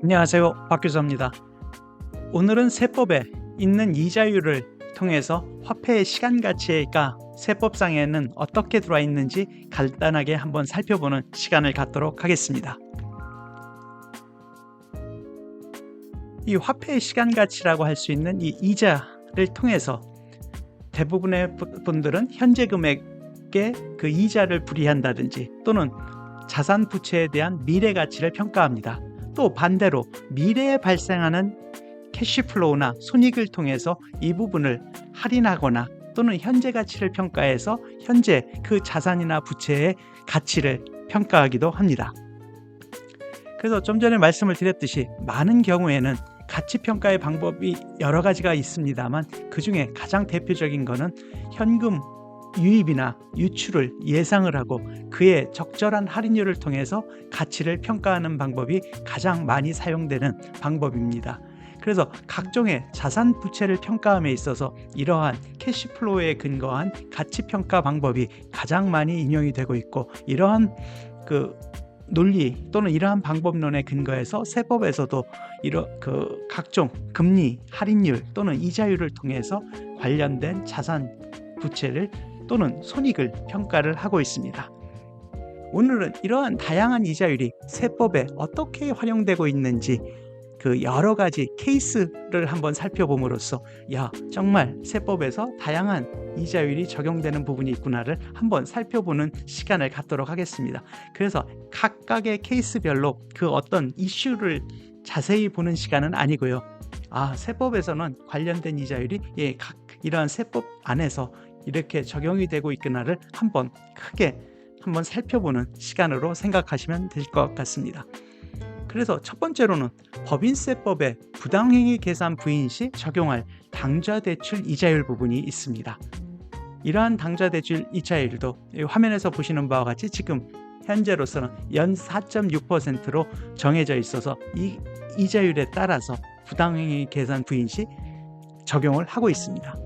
안녕하세요. 박 교수입니다. 오늘은 세법에 있는 이자율을 통해서 화폐의 시간 가치가 세법상에는 어떻게 들어와 있는지 간단하게 한번 살펴보는 시간을 갖도록 하겠습니다. 이 화폐의 시간 가치라고 할 수 있는 이 이자를 통해서 대부분의 분들은 현재 금액에 그 이자를 불이한다든지 또는 자산 부채에 대한 미래 가치를 평가합니다. 또 반대로 미래에 발생하는 캐시플로우나 손익을 통해서 이 부분을 할인하거나 또는 현재 가치를 평가해서 현재 그 자산이나 부채의 가치를 평가하기도 합니다. 그래서 좀 전에 말씀을 드렸듯이 많은 경우에는 가치 평가의 방법이 여러 가지가 있습니다만 그 중에 가장 대표적인 것은 현금 유입이나 유출을 예상을 하고 그의 적절한 할인율을 통해서 가치를 평가하는 방법이 가장 많이 사용되는 방법입니다. 그래서 각종의 자산 부채를 평가함에 있어서 이러한 캐시플로우에 근거한 가치 평가 방법이 가장 많이 인용이 되고 있고, 이러한 그 논리 또는 이러한 방법론에 근거해서 세법에서도 각종 금리, 할인율 또는 이자율을 통해서 관련된 자산 부채를 또는 손익을 평가를 하고 있습니다. 오늘은 이러한 다양한 이자율이 세법에 어떻게 활용되고 있는지 그 여러 가지 케이스를 한번 살펴봄으로써 정말 세법에서 다양한 이자율이 적용되는 부분이 있구나를 한번 살펴보는 시간을 갖도록 하겠습니다. 그래서 각각의 케이스별로 그 어떤 이슈를 자세히 보는 시간은 아니고요. 세법에서는 관련된 이자율이 이러한 세법 안에서 이렇게 적용이 되고 있구나를 크게 한번 살펴보는 시간으로 생각하시면 될 것 같습니다. 그래서 첫 번째로는 법인세법의 부당행위 계산 부인 시 적용할 당좌대출 이자율 부분이 있습니다. 이러한 당좌대출 이자율도 화면에서 보시는 바와 같이 지금 현재로서는 연 4.6%로 정해져 있어서 이 이자율에 따라서 부당행위 계산 부인 시 적용을 하고 있습니다.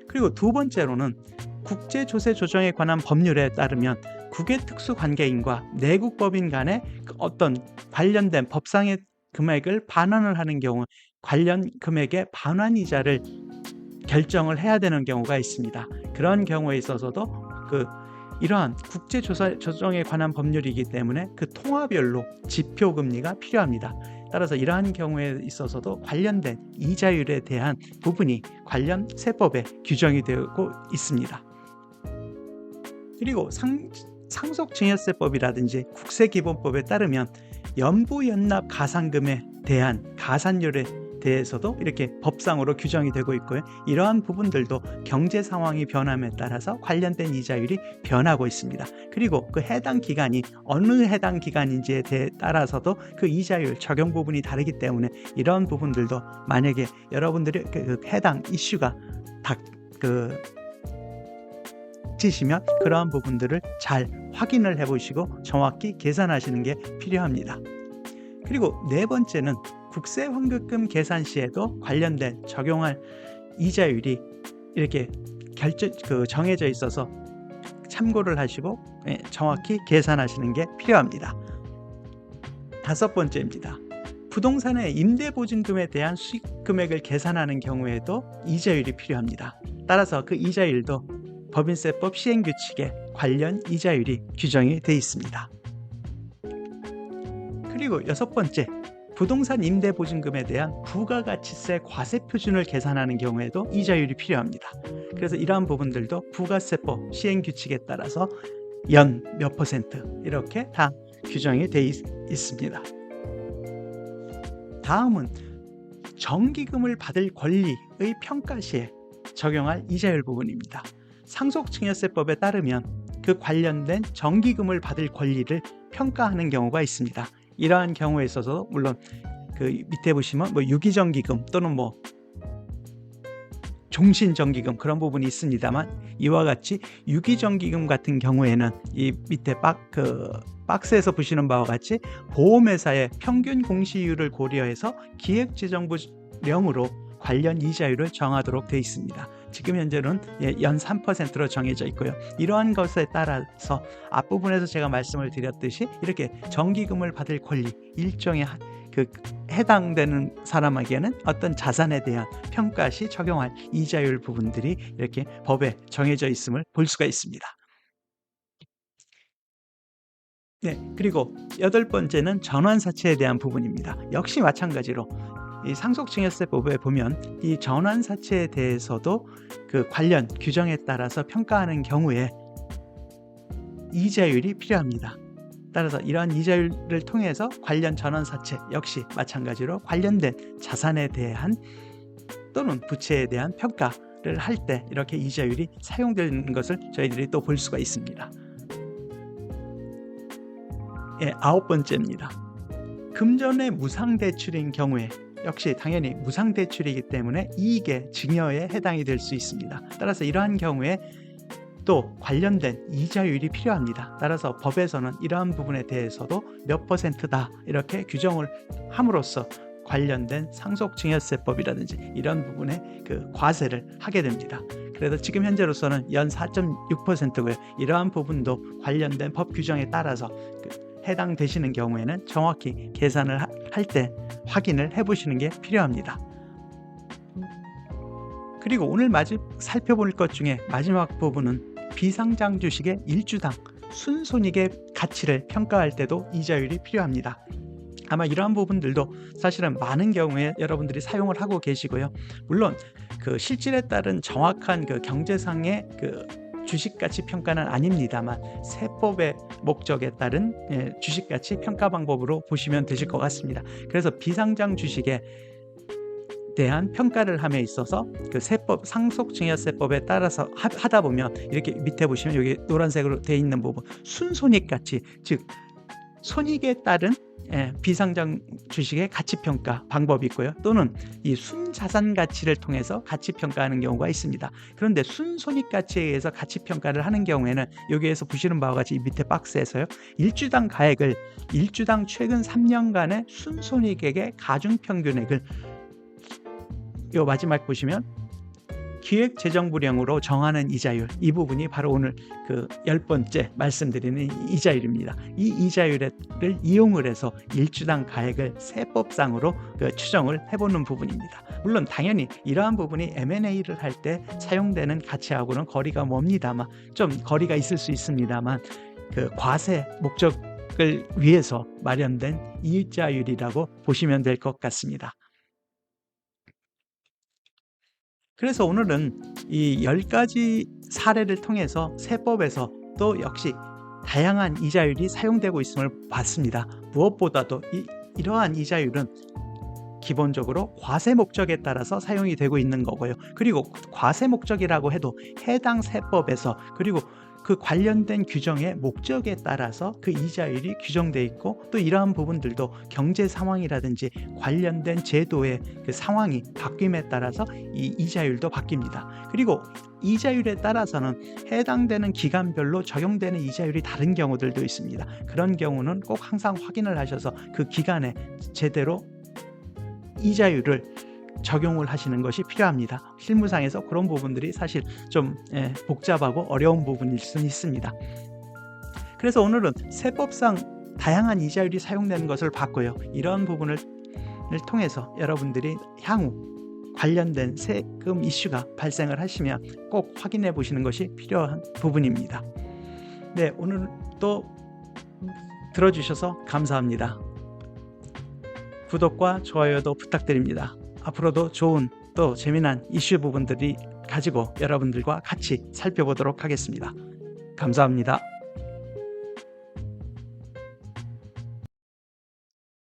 그리고 두 번째로는 국제조세 조정에 관한 법률에 따르면 국외 특수관계인과 내국 법인 간의 어떤 관련된 법상의 금액을 반환을 하는 경우 관련 금액의 반환이자를 결정을 해야 되는 경우가 있습니다. 그런 경우에 있어서도 이러한 국제조세 조정에 관한 법률이기 때문에 그 통화별로 지표금리가 필요합니다. 따라서 이러한 경우에 있어서도 관련된 이자율에 대한 부분이 관련 세법에 규정이 되고 있습니다. 그리고 상속증여세법이라든지 국세기본법에 따르면 연부연납 가산금에 대한 가산율에 대해서도 이렇게 법상으로 규정이 되고 있고요. 이러한 부분들도 경제 상황이 변함에 따라서 관련된 이자율이 변하고 있습니다. 그리고 그 해당 기간이 어느 해당 기간인지에 따라서도 그 이자율 적용 부분이 다르기 때문에 이러한 부분들도 만약에 여러분들이 그 해당 이슈가 닥치시면 그러한 부분들을 잘 확인을 해보시고 정확히 계산하시는 게 필요합니다. 그리고 네 번째는 국세환급금 계산 시에도 관련된 적용할 이자율이 이렇게 정해져 있어서 참고를 하시고 정확히 계산하시는 게 필요합니다. 다섯 번째입니다. 부동산의 임대보증금에 대한 수익 금액을 계산하는 경우에도 이자율이 필요합니다. 따라서 그 이자율도 법인세법 시행규칙에 관련 이자율이 규정이 되어 있습니다. 그리고 여섯 번째, 부동산 임대보증금에 대한 부가가치세 과세표준을 계산하는 경우에도 이자율이 필요합니다. 그래서 이러한 부분들도 부가세법 시행규칙에 따라서 연 몇 퍼센트 이렇게 다 규정이 되어 있습니다. 다음은 정기금을 받을 권리의 평가 시에 적용할 이자율 부분입니다. 상속증여세법에 따르면 그 관련된 정기금을 받을 권리를 평가하는 경우가 있습니다. 이러한 경우에 있어서 물론 그 밑에 보시면 유기정기금 또는 종신정기금 그런 부분이 있습니다만, 이와 같이 유기정기금 같은 경우에는 이 밑에 박스에서 보시는 바와 같이 보험회사의 평균 공시율을 고려해서 기획재정부령으로 관련 이자율을 정하도록 되어 있습니다. 지금 현재는 연 3%로 정해져 있고요. 이러한 것에 따라서 앞부분에서 제가 말씀을 드렸듯이 이렇게 정기금을 받을 권리, 일종의 그 해당되는 사람에게는 어떤 자산에 대한 평가 시 적용할 이자율 부분들이 이렇게 법에 정해져 있음을 볼 수가 있습니다. 네, 그리고 8번째는 전환사채에 대한 부분입니다. 역시 마찬가지로 이 상속증여세법에 보면 이 전환사채에 대해서도 그 관련 규정에 따라서 평가하는 경우에 이자율이 필요합니다. 따라서 이러한 이자율을 통해서 관련 전환사채 역시 마찬가지로 관련된 자산에 대한 또는 부채에 대한 평가를 할 때 이렇게 이자율이 사용되는 것을 저희들이 또 볼 수가 있습니다. 예, 9번째입니다. 금전의 무상대출인 경우에 역시 당연히 무상대출이기 때문에 이익의 증여에 해당이 될 수 있습니다. 따라서 이러한 경우에 또 관련된 이자율이 필요합니다. 따라서 법에서는 이러한 부분에 대해서도 몇 %다 이렇게 규정을 함으로써 관련된 상속증여세법이라든지 이런 부분에 그 과세를 하게 됩니다. 그래서 지금 현재로서는 연 4.6%고요. 이러한 부분도 관련된 법 규정에 따라서 해당되시는 경우에는 정확히 계산을 할 때 확인을 해보시는 게 필요합니다. 그리고 오늘 살펴볼 것 중에 마지막 부분은 비상장 주식의 일주당 순손익의 가치를 평가할 때도 이자율이 필요합니다. 아마 이러한 부분들도 사실은 많은 경우에 여러분들이 사용을 하고 계시고요. 물론 그 실질에 따른 정확한 그 경제상의 그 주식가치 평가는 아닙니다만 세법의 목적에 따른 주식가치 평가 방법으로 보시면 되실 것 같습니다. 그래서 비상장 주식에 대한 평가를 함에 있어서 그 세법 상속증여세법에 따라서 하다 보면 이렇게 밑에 보시면 여기 노란색으로 되어 있는 부분 순손익가치 즉 손익에 따른 비상장 주식의 가치평가 방법이 있고요. 또는 이 순자산 가치를 통해서 가치평가하는 경우가 있습니다. 그런데 순손익 가치에 의해서 가치평가를 하는 경우에는 여기에서 보시는 바와 같이 이 밑에 박스에서요. 일주당 가액을 일주당 최근 3년간의 순손익액의 가중평균액을 요 마지막 보시면 기획재정부령으로 정하는 이자율 이 부분이 바로 오늘 그 10번째 말씀드리는 이자율입니다. 이 이자율을 이용을 해서 일주당 가액을 세법상으로 추정을 해보는 부분입니다. 물론 당연히 이러한 부분이 M&A를 할 때 사용되는 가치하고는 거리가 멉니다만 좀 거리가 있을 수 있습니다만 그 과세 목적을 위해서 마련된 이자율이라고 보시면 될 것 같습니다. 그래서 오늘은 이 10가지 사례를 통해서 세법에서 또 역시 다양한 이자율이 사용되고 있음을 봤습니다. 무엇보다도 이러한 이자율은 기본적으로 과세 목적에 따라서 사용이 되고 있는 거고요. 그리고 과세 목적이라고 해도 해당 세법에서 그리고 그 관련된 규정의 목적에 따라서 그 이자율이 규정되어 있고 또 이러한 부분들도 경제 상황이라든지 관련된 제도의 그 상황이 바뀜에 따라서 이 이자율도 바뀝니다. 그리고 이자율에 따라서는 해당되는 기간별로 적용되는 이자율이 다른 경우들도 있습니다. 그런 경우는 꼭 항상 확인을 하셔서 그 기간에 제대로 이자율을 적용을 하시는 것이 필요합니다. 실무상에서 그런 부분들이 사실 좀 복잡하고 어려운 부분일 수는 있습니다. 그래서 오늘은 세법상 다양한 이자율이 사용되는 것을 봤고요. 이런 부분을 통해서 여러분들이 향후 관련된 세금 이슈가 발생을 하시면 꼭 확인해 보시는 것이 필요한 부분입니다. 네, 오늘 또 들어주셔서 감사합니다. 구독과 좋아요도 부탁드립니다. 앞으로도 좋은 또 재미난 이슈 부분들이 가지고 여러분들과 같이 살펴보도록 하겠습니다. 감사합니다.